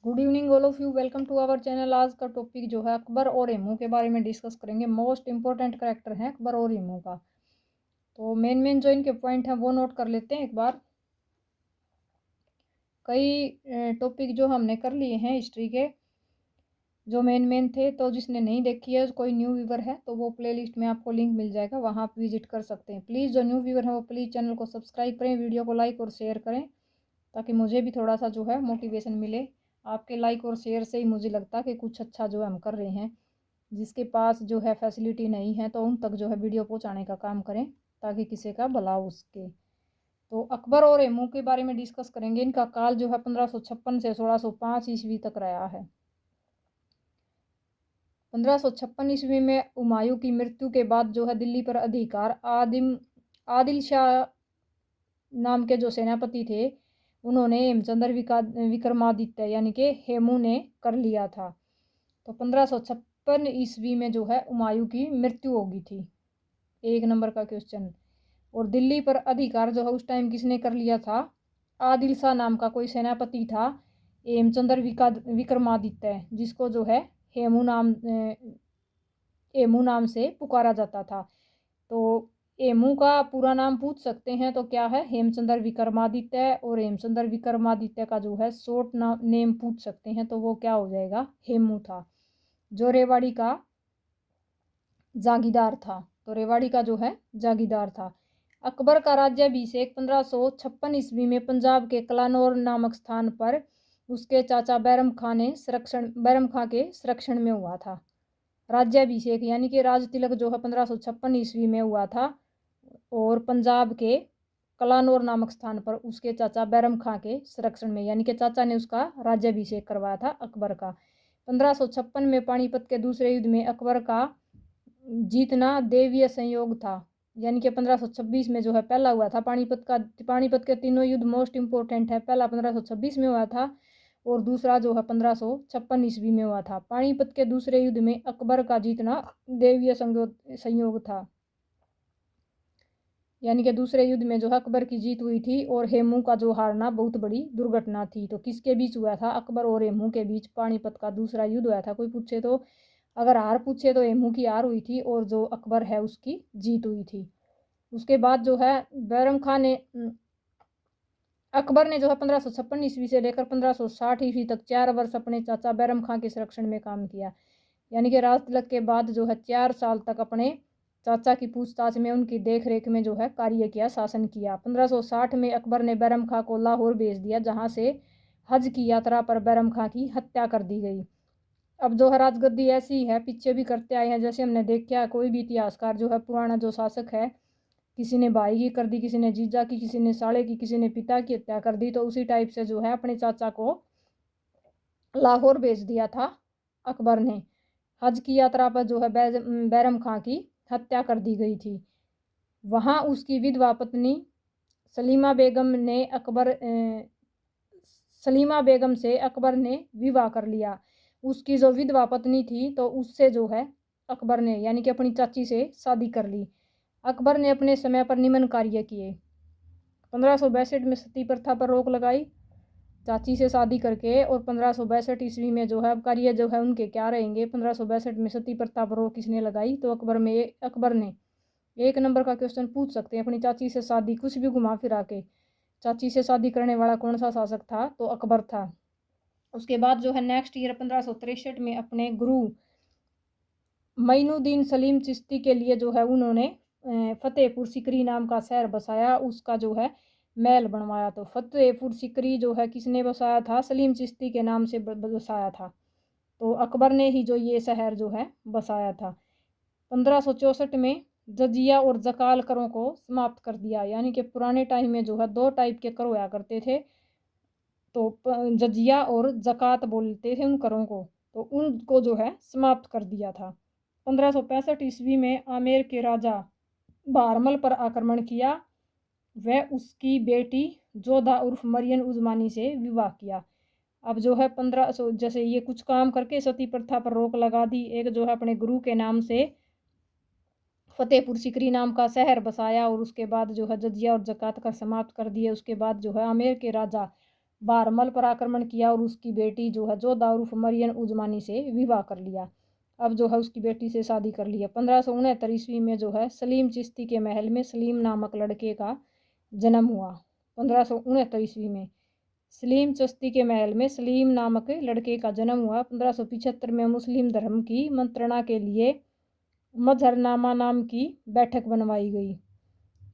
Good evening all of you. Welcome to our channel. आज का topic जो है अकबर और हेमू के बारे में डिस्कस करेंगे। मोस्ट इंपॉर्टेंट कैरेक्टर हैं अकबर और हेमू का। तो मेन जो इनके पॉइंट हैं वो नोट कर लेते हैं एक बार। कई टॉपिक जो हमने कर लिए हैं हिस्ट्री के, जो मेन थे। तो जिसने नहीं देखी है, कोई न्यू व्यूवर है तो वो प्लेलिस्ट में आपको लिंक मिल जाएगा, वहाँ आप विजिट कर सकते हैं। प्लीज़ जो न्यू व्यूवर है वो प्लीज़ चैनल को सब्सक्राइब करें, वीडियो को लाइक और शेयर करें, ताकि मुझे भी थोड़ा सा जो है मोटिवेशन मिले। आपके लाइक और शेयर से ही मुझे लगता है कि कुछ अच्छा जो है हम कर रहे हैं। जिसके पास जो है फैसिलिटी नहीं है तो उन तक जो है वीडियो पहुंचाने का काम करें, ताकि किसी का भला हो सके। तो अकबर और हेमू के बारे में डिस्कस करेंगे। इनका काल जो है 1556 से 1605 ईस्वी तक रहा है। 1556 ईस्वी में हुमायूं की मृत्यु के बाद जो है दिल्ली पर अधिकार आदिल शाह नाम के जो सेनापति थे, उन्होंने हेमचंद्र विक्रमादित्य यानी कि हेमू ने कर लिया था। तो 1556 ईस्वी में जो है हुमायूं की मृत्यु हो गई थी। एक नंबर का क्वेश्चन। और दिल्ली पर अधिकार जो है उस टाइम किसने कर लिया था? आदिल शाह नाम का कोई सेनापति था, हेमचंद्र विक्रमादित्य, जिसको जो है हेमू नाम हेमू नाम से पुकारा जाता था। तो हेमू का पूरा नाम पूछ सकते हैं तो क्या है? हेमचंद्र विक्रमादित्य। और हेमचंद्र विक्रमादित्य का जो है शॉर्ट नेम पूछ सकते हैं तो वो क्या हो जाएगा? हेमू था। जो रेवाड़ी का जागीरदार था। तो रेवाड़ी का जो है जागीरदार था। अकबर का राज्याभिषेक 1556 ईस्वी में पंजाब के कलानौर नामक स्थान पर उसके चाचा बैरम खां के संरक्षण में हुआ था। राज्याभिषेक यानी कि राज तिलक जो है 1556 ईस्वी में हुआ था, और पंजाब के कलानौर नामक स्थान पर उसके चाचा बैरम खां के संरक्षण में, यानी कि चाचा ने उसका राज्याभिषेक करवाया था अकबर का। 1556 में पानीपत के दूसरे युद्ध में अकबर का जीतना दैवीय संयोग था। यानी कि 1526 में जो है पहला हुआ था पानीपत के तीनों युद्ध मोस्ट इंपोर्टेंट है। पहला 1526 में हुआ था और दूसरा जो है 1556 ईस्वी में हुआ था। पानीपत के दूसरे युद्ध में अकबर का जीतना दैवीय संयोग था। यानी कि दूसरे युद्ध में जो है अकबर की जीत हुई थी और हेमू का जो हारना बहुत बड़ी दुर्घटना थी। तो किसके बीच हुआ था? अकबर और हेमू के बीच पानीपत का दूसरा युद्ध हुआ था। कोई पूछे तो, अगर हार पूछे तो हेमू की हार हुई थी और जो अकबर है उसकी जीत हुई थी। उसके बाद जो है बैरम खान ने अकबर ने जो है 1556 ईस्वी से लेकर 1560 ईस्वी तक 4 वर्ष अपने चाचा बैरम खां के संरक्षण में काम किया। यानी कि राज तिलक के बाद जो है 4 साल तक अपने चाचा की पूछताछ में, उनकी देख रेख में जो है कार्य किया, शासन किया। 1560 में अकबर ने बैरम खां को लाहौर भेज दिया, जहाँ से हज की यात्रा पर बैरम खां की हत्या कर दी गई। अब जो है राजगद्दी ऐसी है, पीछे भी करते आए हैं, जैसे हमने देखा कोई भी इतिहासकार जो है पुराना जो शासक है, किसी ने भाई की कर दी, किसी ने जीजा की, किसी ने साले की, किसी ने पिता की हत्या कर दी, तो उसी टाइप से जो है अपने चाचा को लाहौर भेज दिया था अकबर ने। हज की यात्रा पर जो है बैरम खां की हत्या कर दी गई थी। वहाँ उसकी विधवा पत्नी सलीमा बेगम ने सलीमा बेगम से अकबर ने विवाह कर लिया। उसकी जो विधवा पत्नी थी तो उससे जो है अकबर ने, यानी कि अपनी चाची से शादी कर ली। अकबर ने अपने समय पर निम्न कार्य किए। 1562 में सती प्रथा पर रोक लगाई चाची से शादी करके, और 1562 ईस्वी में जो है अब कार्य जो है उनके क्या रहेंगे? 1562 में सती प्रथा पर रोक किसने लगाई? तो अकबर ने। एक नंबर का क्वेश्चन पूछ सकते हैं, अपनी चाची से शादी, कुछ भी घुमा फिरा के। चाची से शादी करने वाला कौन सा शासक था? तो अकबर था। उसके बाद जो है नेक्स्ट ईयर 1563 में अपने गुरु मईनुद्दीन सलीम चिश्ती के लिए जो है उन्होंने फतेहपुर सिकरी नाम का शहर बसाया, उसका जो है महल बनवाया। तो फतेहपुर सिकरी जो है किसने बसाया था? सलीम चिश्ती के नाम से बसाया था। तो अकबर ने ही जो ये शहर जो है बसाया था। 1564 में जजिया और जकाल करों को समाप्त कर दिया। यानी कि पुराने टाइम में जो है 2 टाइप के कर हुआ करते थे, तो जजिया और जकात बोलते थे उन करों को, तो उनको जो है समाप्त कर दिया था। 1565 ईस्वी में आमेर के राजा भारमल पर आक्रमण किया। वह उसकी बेटी जोधा उर्फ मरियम उजमानी से विवाह किया। अब जो है 1500 जैसे ये कुछ काम करके सती प्रथा पर रोक लगा दी। एक जो है अपने गुरु के नाम से फतेहपुर सिकरी नाम का शहर बसाया, और उसके बाद जो है जजिया और जकात का समाप्त कर दिए। उसके बाद जो है आमेर के राजा बारमल पर आक्रमण किया और उसकी बेटी जो है जोधा उर्फ मरियम उजमानी से विवाह कर लिया। अब जो है उसकी बेटी से शादी कर लिया। 1569 ईस्वी में जो है सलीम चिश्ती के महल में सलीम नामक लड़के का जन्म हुआ। 1569 ईस्वी में सलीम चिश्ती के महल में सलीम नामक लड़के का जन्म हुआ। 1575 में मुस्लिम धर्म की मंत्रणा के लिए मजहरनामा नाम की बैठक बनवाई गई।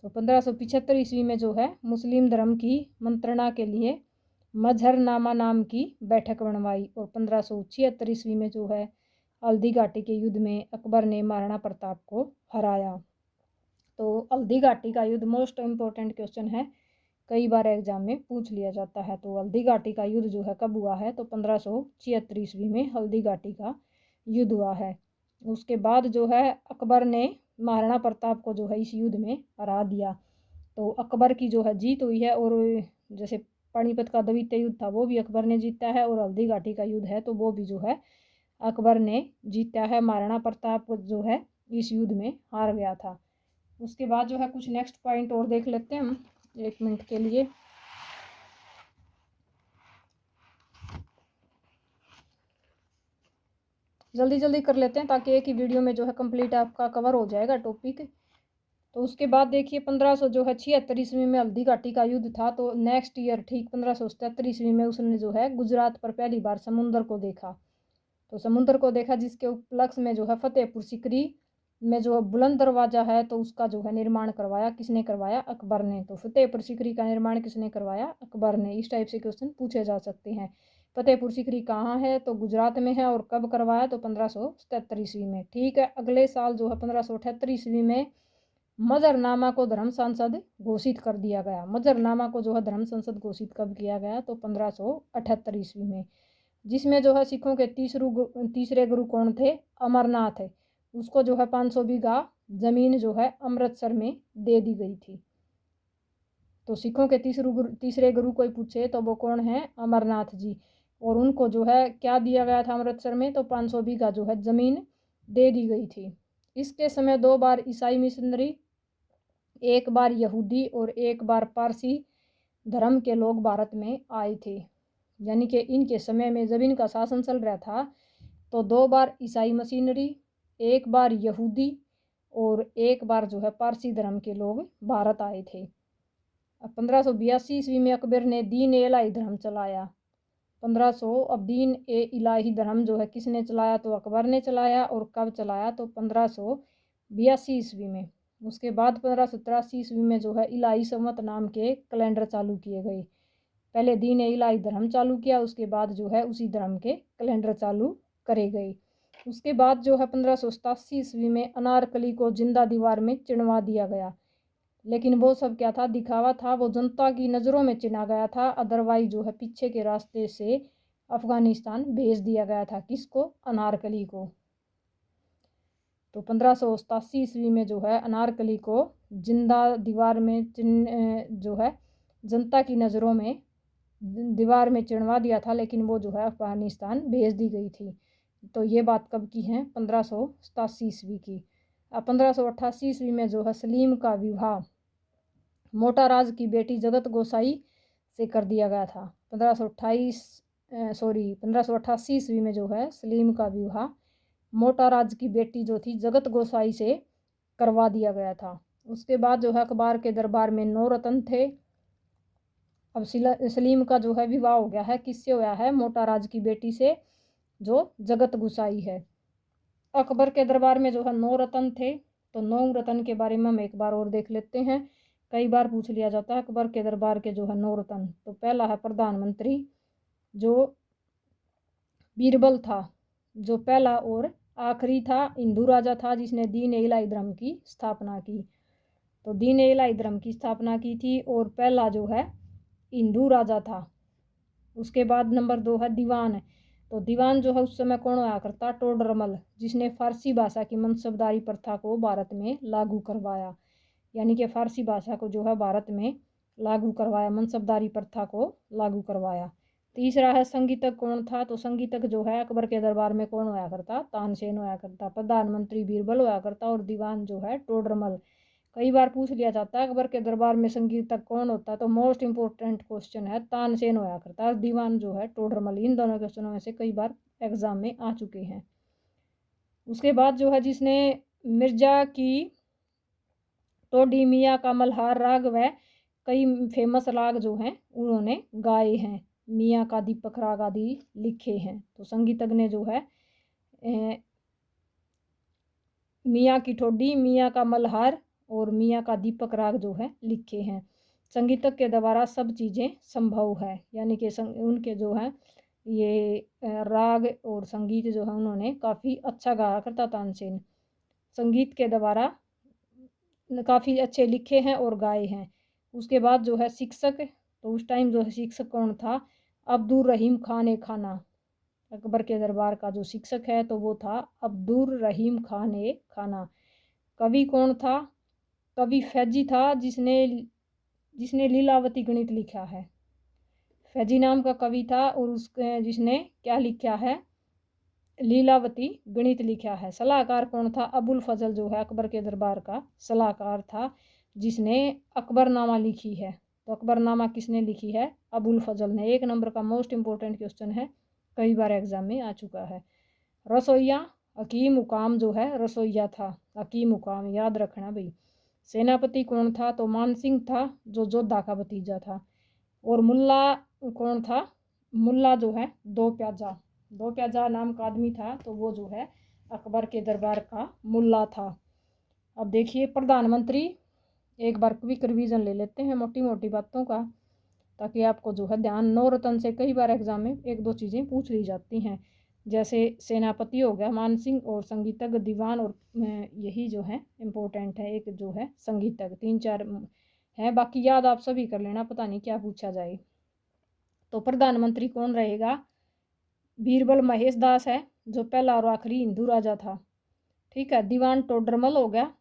तो 1575 ईस्वी में जो है मुस्लिम धर्म की मंत्रणा के लिए मजहरनामा नाम की बैठक बनवाई। और 1576 ईस्वी में जो है हल्दी घाटी के युद्ध में अकबर ने महाराणा प्रताप को हराया। तो हल्दी घाटी का युद्ध मोस्ट इम्पोर्टेंट क्वेश्चन है, कई बार एग्जाम में पूछ लिया जाता है। तो हल्दी घाटी का युद्ध जो है कब हुआ है, तो 1576 ईस्वी में हल्दी घाटी का युद्ध हुआ है। उसके बाद जो है अकबर ने महाराणा प्रताप को जो है इस युद्ध में हरा दिया। तो अकबर की जो है जीत हुई है। और जैसे पानीपत का द्वितीय युद्ध था वो भी अकबर ने जीता है, और हल्दी घाटी का युद्ध है तो वो भी जो है अकबर ने जीता है। महाराणा प्रताप जो है इस युद्ध में हार गया था। उसके बाद जो है कुछ नेक्स्ट पॉइंट और देख लेते हैं हम 1 मिनट के लिए। जल्दी जल्दी कर लेते हैं ताकि एक ही वीडियो में जो है कंप्लीट आपका कवर हो जाएगा टॉपिक। तो उसके बाद देखिए 1576 ईस्वी में हल्दी घाटी का युद्ध था। तो नेक्स्ट ईयर ठीक 1577 ईस्वी में उसने जो है गुजरात पर पहली बार समुद्र को देखा। तो समुद्र को देखा जिसके उपलक्ष्य में जो है फतेहपुर सीकरी में जो बुलंद दरवाजा है तो उसका जो है निर्माण करवाया। किसने करवाया? अकबर ने। तो फतेहपुर सीकरी का निर्माण किसने करवाया? अकबर ने। इस टाइप से क्वेश्चन पूछे जा सकते हैं। फतेहपुर सीकरी कहाँ है? तो गुजरात में है। और कब करवाया? तो 1577 ईस्वी में। ठीक है। अगले साल जो है 1578 ईस्वी में मजरनामा को धर्म संसद घोषित कर दिया गया। मजरनामा को जो है धर्म संसद घोषित कब किया गया? तो 1578 ईस्वी में, जिसमें जो है सिखों के तीसरे गुरु कौन थे? अमरनाथ है। उसको जो है 500 बीघा जमीन जो है अमृतसर में दे दी गई थी। तो सिखों के तीसरे गुरु कोई पूछे तो वो कौन है? अमरनाथ जी। और उनको जो है क्या दिया गया था अमृतसर में? तो 500 बीघा जो है जमीन दे दी गई थी। इसके समय 2 बार ईसाई मिशनरी, एक बार यहूदी और एक बार पारसी धर्म के लोग भारत में आए थे। यानी कि इनके समय में जब इनका शासन चल रहा था तो 2 बार ईसाई मिशनरी, एक बार यहूदी और एक बार जो है पारसी धर्म के लोग भारत आए थे। अब 1582 ईस्वी में अकबर ने दीन ए इलाही धर्म चलाया। 1500 अब दीन ए इलाही धर्म जो है किसने चलाया? तो अकबर ने चलाया। और कब चलाया? तो 1582 ईस्वी में। उसके बाद 1583 ईस्वी में जो है इलाही संवत नाम के कैलेंडर चालू किए गए। पहले दीन ए इलाही धर्म चालू किया, उसके बाद जो है उसी धर्म के कैलेंडर चालू करे गए। उसके बाद जो है 1587 ईस्वी में अनारकली को जिंदा दीवार में चिनवा दिया गया। लेकिन वो सब क्या था? दिखावा था। वो जनता की नज़रों में चिना गया था। अदरवाइज जो है पीछे के रास्ते से अफगानिस्तान भेज दिया गया था। किसको? अनारकली को। तो 1587 ईस्वी में जो है अनारकली को जिंदा दीवार में जो है जनता की नज़रों में दीवार में चिनवा दिया था, लेकिन वो जो है अफगानिस्तान भेज दी गई थी। तो ये बात कब की है? 1587 ईस्वी की। अब 1588 ईस्वी में जो है सलीम का विवाह मोटा राज की बेटी जगत गोसाई से कर दिया गया था। 1588 ईस्वी में जो है सलीम का विवाह मोटा राज की बेटी जो थी जगत गोसाई से करवा दिया गया था। उसके बाद जो है अकबर के दरबार में 9 रत्न थे। अब सलीम का जो है विवाह हो गया है, किससे हुआ है? मोटा राज की बेटी से जो जगत गोसाई है। अकबर के दरबार में जो है 9 रत्न थे। तो 9 रत्न के बारे में हम एक बार और देख लेते हैं, कई बार पूछ लिया जाता है अकबर के दरबार के जो है 9 रत्न। तो पहला है प्रधानमंत्री, जो बीरबल था, जो पहला और आखिरी था। हिंदू राजा था जिसने दीन ए इलाही धर्म की स्थापना की। तो दीन ए इलाही धर्म की स्थापना की थी और पहला जो है हिंदू राजा था। उसके बाद नंबर 2 है दीवान। तो दीवान जो है उस समय कौन हुआ करता? टोडरमल, जिसने फारसी भाषा की मनसबदारी प्रथा को भारत में लागू करवाया। यानी कि फारसी भाषा को जो है भारत में लागू करवाया, मनसबदारी प्रथा को लागू करवाया। तीसरा है संगीतक। कौन था? तो संगीतक जो है अकबर के दरबार में कौन होया करता? तानसेन होया करता। प्रधानमंत्री बीरबल होया करता और दीवान जो है टोडरमल। कई बार पूछ लिया जाता है अकबर के दरबार में संगीतज्ञ कौन होता है, तो मोस्ट इम्पोर्टेंट क्वेश्चन है तानसेन होया करता है, दीवान जो है टोडरमल। इन दोनों क्वेश्चनों में से कई बार एग्जाम में आ चुके हैं। उसके बाद जो है जिसने मिर्जा की टोडी, मियाँ का मल्हार राग व कई फेमस राग जो हैं उन्होंने गाए हैं, मियाँ का दीपक राग आदि लिखे हैं। तो संगीतज्ञ ने जो है मियाँ की ठोडी, मियाँ का मल्हार और मियाँ का दीपक राग जो है लिखे हैं। संगीतज्ञ के द्वारा सब चीज़ें संभव है, यानी कि उनके जो है ये राग और संगीत जो है उन्होंने काफ़ी अच्छा गाया करता तानसेन। संगीत के द्वारा काफ़ी अच्छे लिखे हैं और गाए हैं। उसके बाद जो है शिक्षक, तो उस टाइम जो है शिक्षक कौन था, अब्दुल रहीम खान ए खाना। अकबर के दरबार का जो शिक्षक है तो वो था अब्दुल रहीम खान ए खाना। कवि कौन था, कवि फैजी था जिसने लीलावती गणित लिखा है। फैजी नाम का कवि था और उसके जिसने क्या लिखा है, लीलावती गणित लिखा है। सलाहकार कौन था, अबुल फजल जो है अकबर के दरबार का सलाहकार था जिसने अकबरनामा लिखी है। तो अकबरनामा किसने लिखी है, अबुल फजल ने। 1 नंबर का मोस्ट इंपॉर्टेंट क्वेश्चन है, कई बार एग्जाम में आ चुका है। रसोईया, हकीम हुकाम जो है रसोईया था, हकीम हुकाम याद रखना भाई। सेनापति कौन था, तो मानसिंह था जो जोधा का भतीजा था। और मुल्ला कौन था, मुल्ला जो है दो प्याजा नाम का आदमी था, तो वो जो है अकबर के दरबार का मुल्ला था। अब देखिए प्रधानमंत्री, एक बार क्विक रिवीजन ले लेते हैं मोटी मोटी बातों का, ताकि आपको जो है ध्यान। नौरत्न से कई बार एग्जाम में 1-2 चीज़ें पूछ ली जाती हैं, जैसे सेनापति हो गया मानसिंह, और संगीतज्ञ दीवान, और यही जो है इम्पोर्टेंट है एक जो है संगीतज्ञ। 3-4 हैं, बाकी याद आप सभी कर लेना, पता नहीं क्या पूछा जाए। तो प्रधानमंत्री कौन रहेगा, बीरबल महेश दास है जो पहला और आखिरी हिंदू राजा था। ठीक है, दीवान टोडरमल हो गया,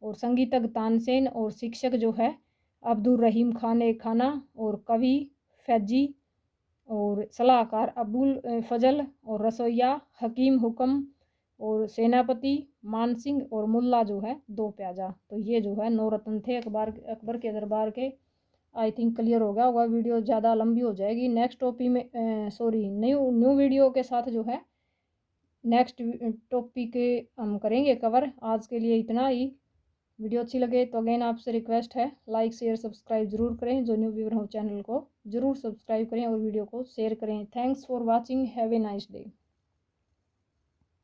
और संगीतज्ञ तानसेन, और शिक्षक जो है अब्दुल रहीम खान ए खाना, और कवि फैजी, और सलाहकार अबुल फजल, और रसोईया हकीम हुक्म, और सेनापति मानसिंह, और मुल्ला जो है दो प्याजा। तो ये जो है 9 रत्न थे अकबर के दरबार के। आई थिंक क्लियर हो गया होगा, वीडियो ज़्यादा लंबी हो जाएगी। नेक्स्ट टॉपिक में न्यू वीडियो के साथ जो है नेक्स्ट टॉपिक हम करेंगे कवर। आज के लिए इतना ही। वीडियो अच्छी लगे तो अगेन आपसे रिक्वेस्ट है, लाइक शेयर सब्सक्राइब जरूर करें। जो न्यू व्यूअर हो चैनल को जरूर सब्सक्राइब करें और वीडियो को शेयर करें। Thanks for watching, have a nice day.